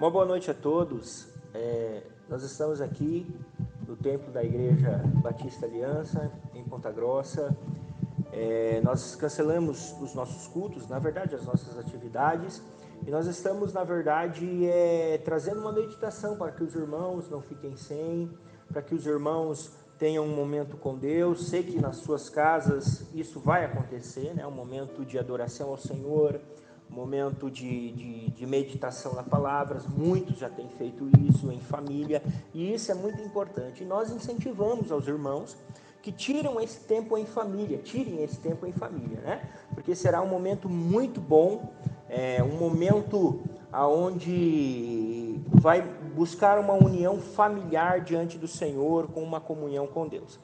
Uma boa noite a todos. Nós estamos aqui no templo da Igreja Batista Aliança, em Ponta Grossa. Nós cancelamos os nossos cultos, na verdade, as nossas atividades, e nós estamos, na verdade, trazendo uma meditação para que os irmãos não fiquem sem, para que os irmãos tenham um momento com Deus. Sei que nas suas casas isso vai acontecer, né? Um momento de adoração ao Senhor, um momento de meditação na palavra. Muitos já têm feito isso em família, e isso é muito importante. E nós incentivamos aos irmãos que tirem esse tempo em família, né? Porque será um momento muito bom, um momento onde vai buscar uma união familiar diante do Senhor, com uma comunhão com Deus.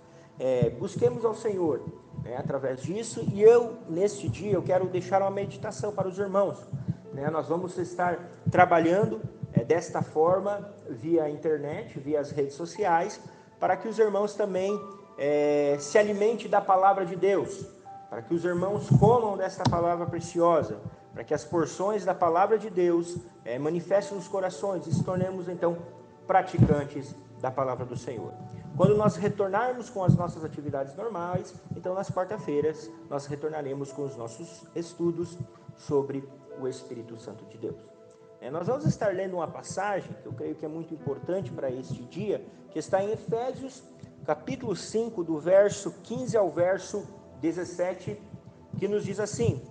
Busquemos ao Senhor, né, através disso. E neste dia, eu quero deixar uma meditação para os irmãos, né? Nós vamos estar trabalhando desta forma, via internet, via as redes sociais, para que os irmãos também se alimentem da palavra de Deus, para que os irmãos comam desta palavra preciosa, para que as porções da palavra de Deus manifestem nos corações e se tornemos então praticantes da palavra do Senhor. Quando nós retornarmos com as nossas atividades normais, então nas quarta-feiras nós retornaremos com os nossos estudos sobre o Espírito Santo de Deus. Nós vamos estar lendo uma passagem que eu creio que é muito importante para este dia, que está em Efésios, capítulo 5, do verso 15 ao verso 17, que nos diz assim: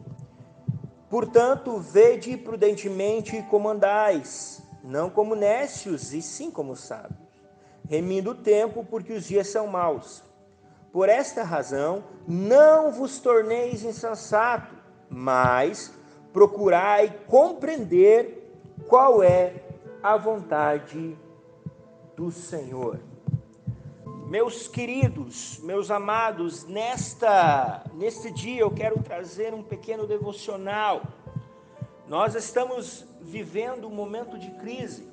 portanto, vede prudentemente como andais, não como necios, e sim como sábios, remindo o tempo, porque os dias são maus. Por esta razão, não vos torneis insensato, mas procurai compreender qual é a vontade do Senhor. Meus queridos, meus amados, neste dia eu quero trazer um pequeno devocional. Nós estamos vivendo um momento de crise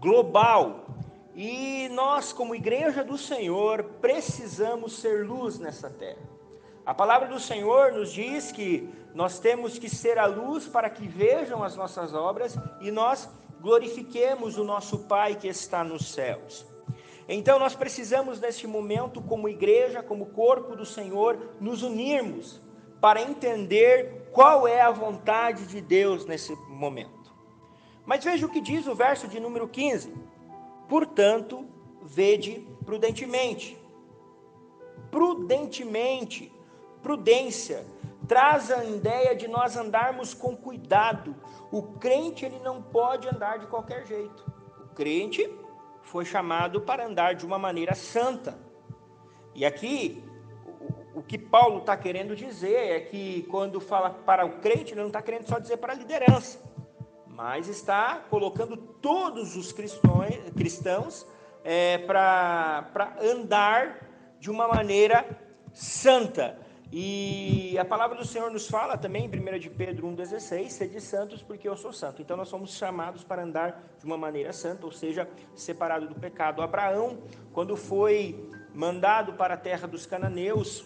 global, e nós, como Igreja do Senhor, precisamos ser luz nessa terra. A palavra do Senhor nos diz que nós temos que ser a luz para que vejam as nossas obras e nós glorifiquemos o nosso Pai que está nos céus. Então nós precisamos neste momento, como igreja, como corpo do Senhor, nos unirmos para entender qual é a vontade de Deus nesse momento. Mas veja o que diz o verso de número 15: portanto, vede prudentemente. Prudentemente, prudência, traz a ideia de nós andarmos com cuidado. O crente, ele não pode andar de qualquer jeito. O crente foi chamado para andar de uma maneira santa. E aqui, o que Paulo está querendo dizer é que quando fala para o crente, ele não está querendo só dizer para a liderança, mas está colocando todos os cristãos para andar de uma maneira santa. E a palavra do Senhor nos fala também em 1 de Pedro 1,16, sede santos porque eu sou santo. Então nós somos chamados para andar de uma maneira santa, ou seja, separado do pecado. Abraão, quando foi mandado para a terra dos cananeus,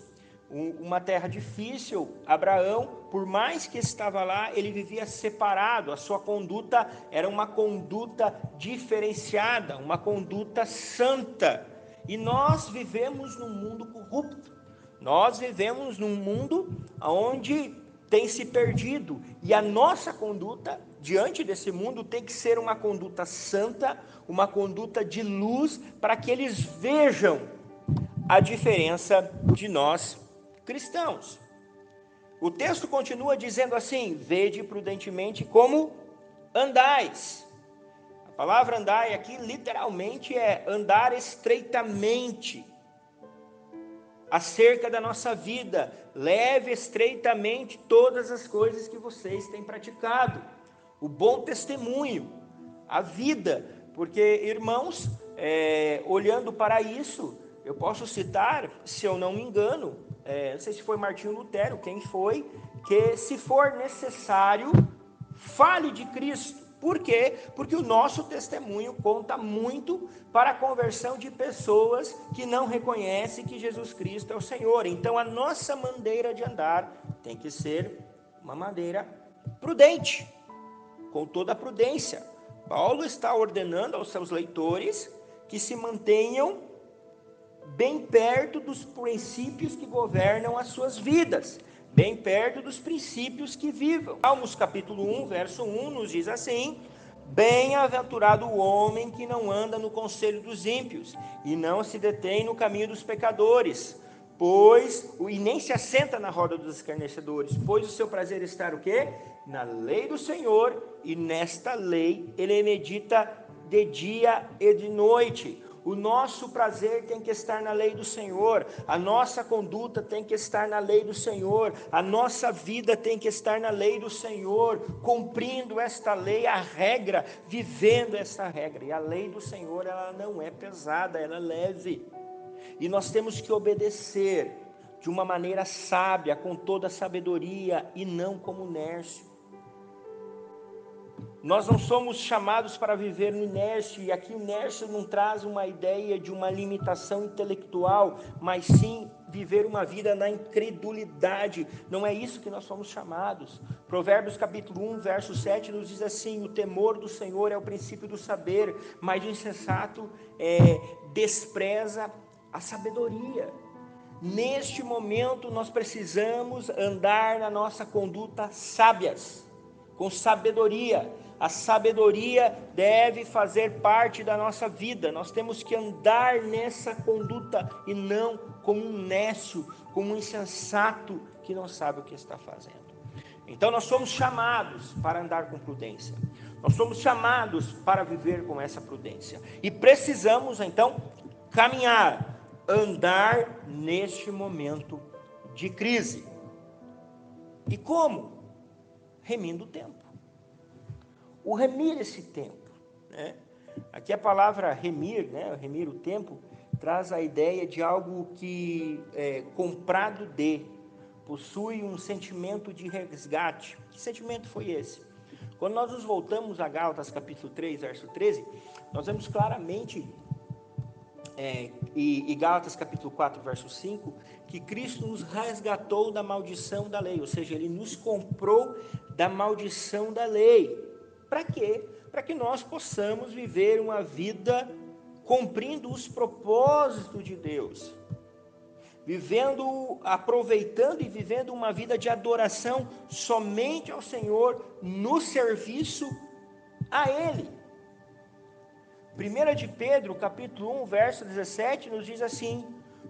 uma terra difícil, Abraão, por mais que estava lá, ele vivia separado. A sua conduta era uma conduta diferenciada, uma conduta santa. E nós vivemos num mundo corrupto. Nós vivemos num mundo onde tem se perdido, e a nossa conduta diante desse mundo tem que ser uma conduta santa, uma conduta de luz, para que eles vejam a diferença de nós cristãos. O texto continua dizendo assim: vede prudentemente como andais. A palavra andai aqui literalmente é andar estreitamente acerca da nossa vida. Leve estreitamente todas as coisas que vocês têm praticado, o bom testemunho, a vida, porque, irmãos, olhando para isso, eu posso citar, se eu não me engano, não sei se foi Martinho Lutero, quem foi, que se for necessário, fale de Cristo. Por quê? Porque o nosso testemunho conta muito para a conversão de pessoas que não reconhecem que Jesus Cristo é o Senhor. Então a nossa maneira de andar tem que ser uma maneira prudente, com toda a prudência, Paulo está ordenando aos seus leitores que se mantenham bem perto dos princípios que governam as suas vidas, bem perto dos princípios que vivam. Salmos capítulo 1, verso 1 nos diz assim: bem-aventurado o homem que não anda no conselho dos ímpios e não se detém no caminho dos pecadores, e nem se assenta na roda dos escarnecedores, pois o seu prazer está o quê? Na lei do Senhor, e nesta lei ele medita de dia e de noite. O nosso prazer tem que estar na lei do Senhor, a nossa conduta tem que estar na lei do Senhor, a nossa vida tem que estar na lei do Senhor, cumprindo esta lei, a regra, vivendo essa regra. E a lei do Senhor, ela não é pesada, ela é leve. E nós temos que obedecer de uma maneira sábia, com toda a sabedoria, e não como nércio. Nós não somos chamados para viver no inércio, e aqui inércio não traz uma ideia de uma limitação intelectual, mas sim viver uma vida na incredulidade. Não é isso que nós somos chamados. Provérbios capítulo 1, verso 7 nos diz assim: o temor do Senhor é o princípio do saber, mas o insensato despreza a sabedoria. Neste momento nós precisamos andar na nossa conduta sábias, com sabedoria. A sabedoria deve fazer parte da nossa vida. Nós temos que andar nessa conduta e não como um nécio, como um insensato que não sabe o que está fazendo. Então nós somos chamados para andar com prudência. Nós somos chamados para viver com essa prudência. E precisamos então caminhar, andar neste momento de crise. E como? Remindo o tempo. O remir esse tempo, né? Aqui a palavra remir, né? Remir o tempo, traz a ideia de algo que é comprado possui um sentimento de resgate. Que sentimento foi esse? Quando nós nos voltamos a Gálatas capítulo 3, verso 13, nós vemos claramente, e Gálatas capítulo 4, verso 5, que Cristo nos resgatou da maldição da lei, ou seja, Ele nos comprou da maldição da lei. Para quê? Para que nós possamos viver uma vida cumprindo os propósitos de Deus, aproveitando e vivendo uma vida de adoração somente ao Senhor, no serviço a Ele. 1 de Pedro, capítulo 1, verso 17, nos diz assim: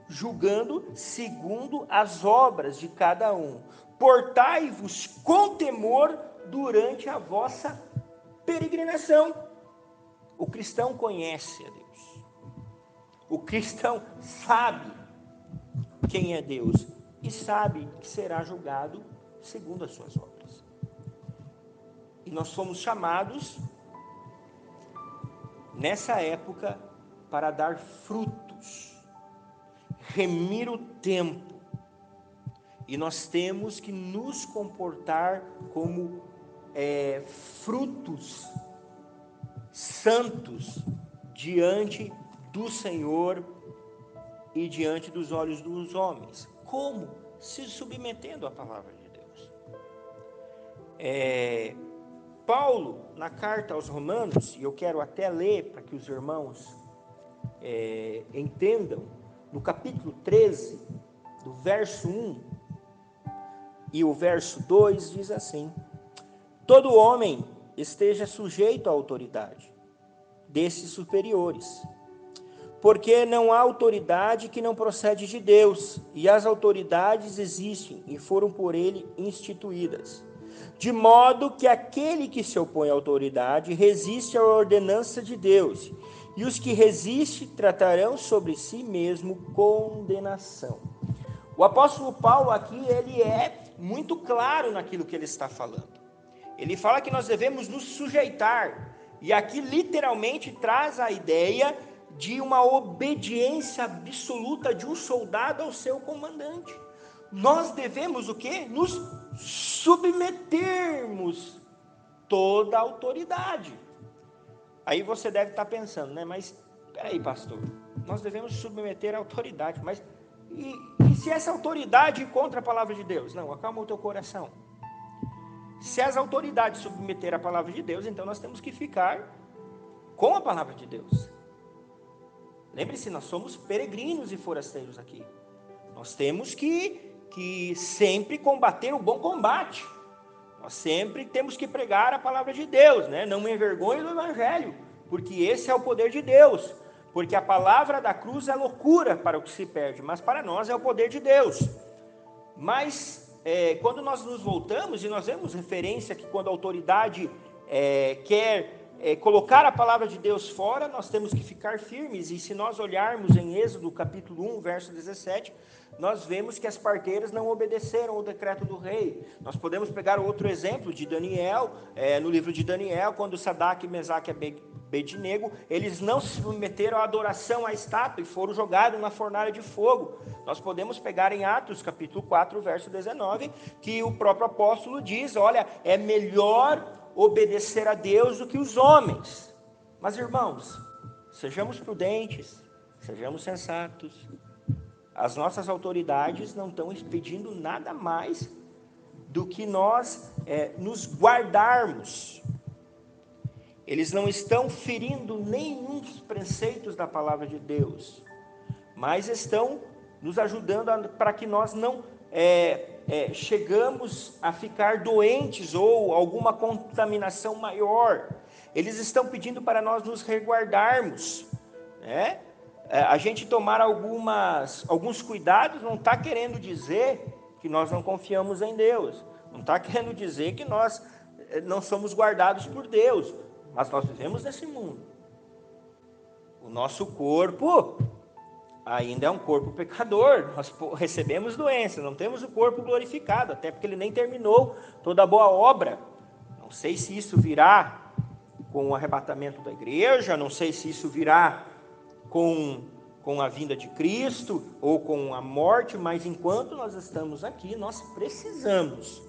julgando segundo as obras de cada um, portai-vos com temor durante a vossa peregrinação. O cristão conhece a Deus. O cristão sabe quem é Deus e sabe que será julgado segundo as suas obras. E nós fomos chamados nessa época para dar frutos, remir o tempo. E nós temos que nos comportar como frutos santos diante do Senhor e diante dos olhos dos homens. Como? Se submetendo à palavra de Deus. Paulo, na carta aos Romanos, e eu quero até ler para que os irmãos entendam, no capítulo 13, do verso 1 e o verso 2, diz assim: todo homem esteja sujeito à autoridade desses superiores, porque não há autoridade que não procede de Deus, e as autoridades existem e foram por ele instituídas, de modo que aquele que se opõe à autoridade resiste à ordenança de Deus, e os que resistem tratarão sobre si mesmo condenação. O apóstolo Paulo aqui, ele é muito claro naquilo que ele está falando. Ele fala que nós devemos nos sujeitar, e aqui literalmente traz a ideia de uma obediência absoluta de um soldado ao seu comandante. Nós devemos o quê? Nos submetermos toda a autoridade. Aí você deve estar pensando, né? Mas, peraí, pastor, nós devemos submeter a autoridade, mas e se essa autoridade é contra a palavra de Deus? Não, acalma o teu coração. Se as autoridades submeter a palavra de Deus, então nós temos que ficar com a palavra de Deus. Lembre-se, nós somos peregrinos e forasteiros aqui. Nós temos que sempre combater o bom combate. Nós sempre temos que pregar a palavra de Deus, né? Não me envergonhe do Evangelho, porque esse é o poder de Deus. Porque a palavra da cruz é loucura para o que se perde, mas para nós é o poder de Deus. Mas quando nós nos voltamos, e nós vemos referência que quando a autoridade quer colocar a palavra de Deus fora, nós temos que ficar firmes. E se nós olharmos em Êxodo capítulo 1, verso 17, nós vemos que as parteiras não obedeceram ao decreto do rei. Nós podemos pegar outro exemplo de Daniel, no livro de Daniel, quando Sadraque, Mesaque e Abednego, eles não se submeteram à adoração à estátua e foram jogados na fornalha de fogo. Nós podemos pegar em Atos capítulo 4, verso 19, que o próprio apóstolo diz, olha, é melhor obedecer a Deus do que os homens. Mas irmãos, sejamos prudentes, sejamos sensatos. As nossas autoridades não estão pedindo nada mais do que nós nos guardarmos. Eles não estão ferindo nenhum dos preceitos da palavra de Deus, mas estão nos ajudando para que nós não chegamos a ficar doentes ou alguma contaminação maior. Eles estão pedindo para nós nos resguardarmos, né? A gente tomar alguns cuidados não está querendo dizer que nós não confiamos em Deus, não está querendo dizer que nós não somos guardados por Deus, mas nós vivemos nesse mundo. O nosso corpo ainda é um corpo pecador, nós recebemos doença, não temos o corpo glorificado, até porque ele nem terminou toda a boa obra. Não sei se isso virá com o arrebatamento da igreja, não sei se isso virá com a vinda de Cristo ou com a morte, mas enquanto nós estamos aqui, nós precisamos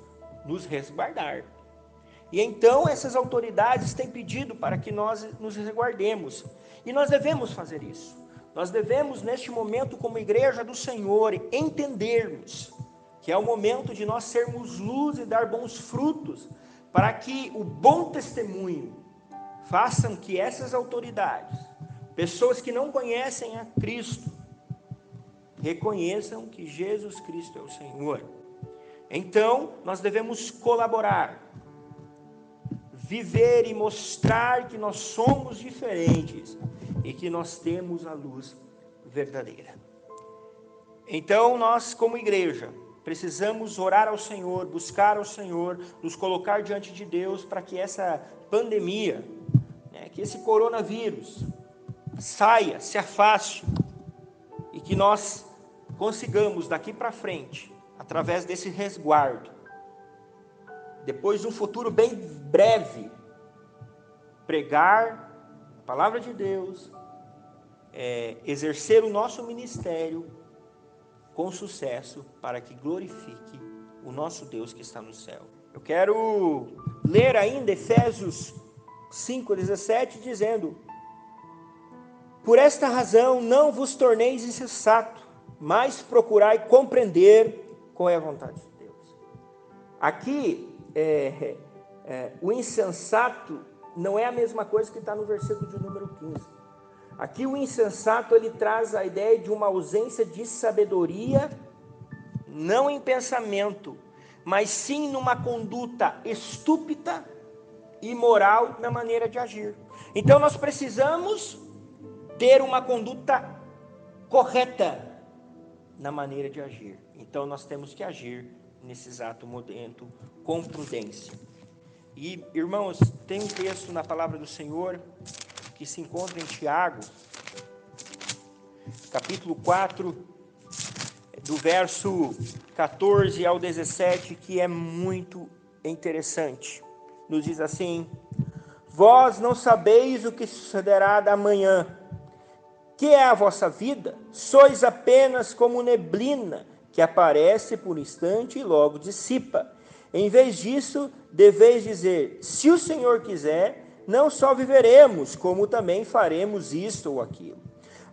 nos resguardar. E então essas autoridades têm pedido para que nós nos resguardemos, e nós devemos fazer isso. Nós devemos, neste momento, como igreja do Senhor, entendermos que é o momento de nós sermos luz e dar bons frutos, para que o bom testemunho façam que essas autoridades, pessoas que não conhecem a Cristo, reconheçam que Jesus Cristo é o Senhor. Então, nós devemos colaborar, viver e mostrar que nós somos diferentes e que nós temos a luz verdadeira. Então, nós, como igreja, precisamos orar ao Senhor, buscar ao Senhor, nos colocar diante de Deus para que essa pandemia, que esse coronavírus saia, se afaste e que nós consigamos daqui para frente, através desse resguardo, depois de um futuro bem breve, pregar a palavra de Deus, exercer o nosso ministério com sucesso para que glorifique o nosso Deus que está no céu. Eu quero ler ainda Efésios 5,17 dizendo: por esta razão não vos torneis insensato, mas procurai compreender qual é a vontade de Deus. Aqui, o insensato não é a mesma coisa que está no versículo de número 15. Aqui o insensato, ele traz a ideia de uma ausência de sabedoria, não em pensamento, mas sim numa conduta estúpida e imoral na maneira de agir. Então nós precisamos ter uma conduta correta na maneira de agir. Então nós temos que agir nesse exato momento com prudência. E, irmãos, tem um texto na palavra do Senhor que se encontra em Tiago, capítulo 4, do verso 14 ao 17, que é muito interessante. Nos diz assim: vós não sabeis o que sucederá da manhã, que é a vossa vida? Sois apenas como neblina, que aparece por um instante e logo dissipa. Em vez disso, deveis dizer: se o Senhor quiser, não só viveremos, como também faremos isto ou aquilo.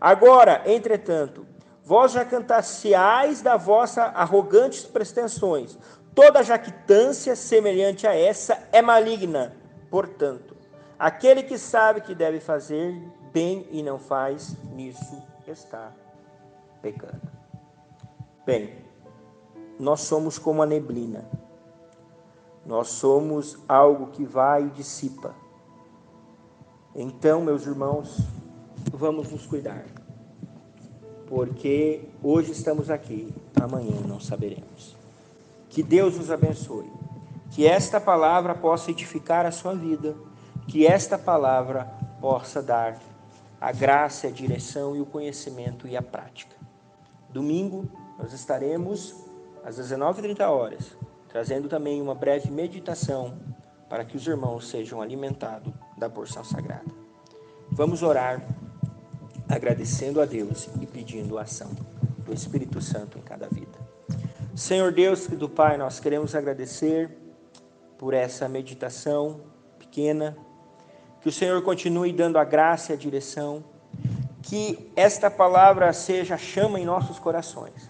Agora, entretanto, vós jactanciais da vossa arrogantes pretensões. Toda jactância semelhante a essa é maligna. Portanto, Aquele que sabe que deve fazer bem e não faz, nisso está pecando. Bem, nós somos como a neblina. Nós somos algo que vai e dissipa. Então, meus irmãos, vamos nos cuidar. Porque hoje estamos aqui, amanhã não saberemos. Que Deus nos abençoe. Que esta palavra possa edificar a sua vida. Que esta palavra possa dar a graça, a direção e o conhecimento e a prática. Domingo, nós estaremos às 19h30, trazendo também uma breve meditação para que os irmãos sejam alimentados da porção sagrada. Vamos orar, agradecendo a Deus e pedindo a ação do Espírito Santo em cada vida. Senhor Deus, do Pai, nós queremos agradecer por essa meditação pequena, que o Senhor continue dando a graça e a direção, que esta palavra seja chama em nossos corações,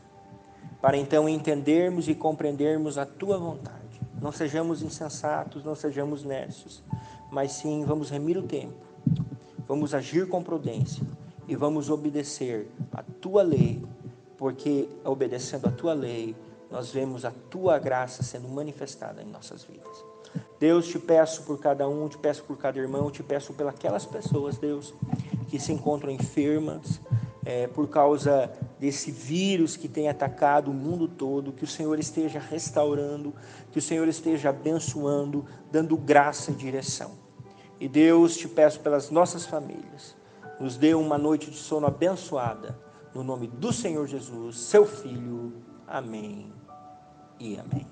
para então entendermos e compreendermos a Tua vontade. Não sejamos insensatos, não sejamos necios, mas sim vamos remir o tempo, vamos agir com prudência e vamos obedecer a Tua lei, porque obedecendo a Tua lei, nós vemos a Tua graça sendo manifestada em nossas vidas. Deus, te peço por cada um, te peço por cada irmão, te peço pelas aquelas pessoas, Deus, que se encontram enfermas, por causa desse vírus que tem atacado o mundo todo, que o Senhor esteja restaurando, que o Senhor esteja abençoando, dando graça e direção. E Deus, te peço pelas nossas famílias, nos dê uma noite de sono abençoada, no nome do Senhor Jesus, seu Filho. Amém e amém.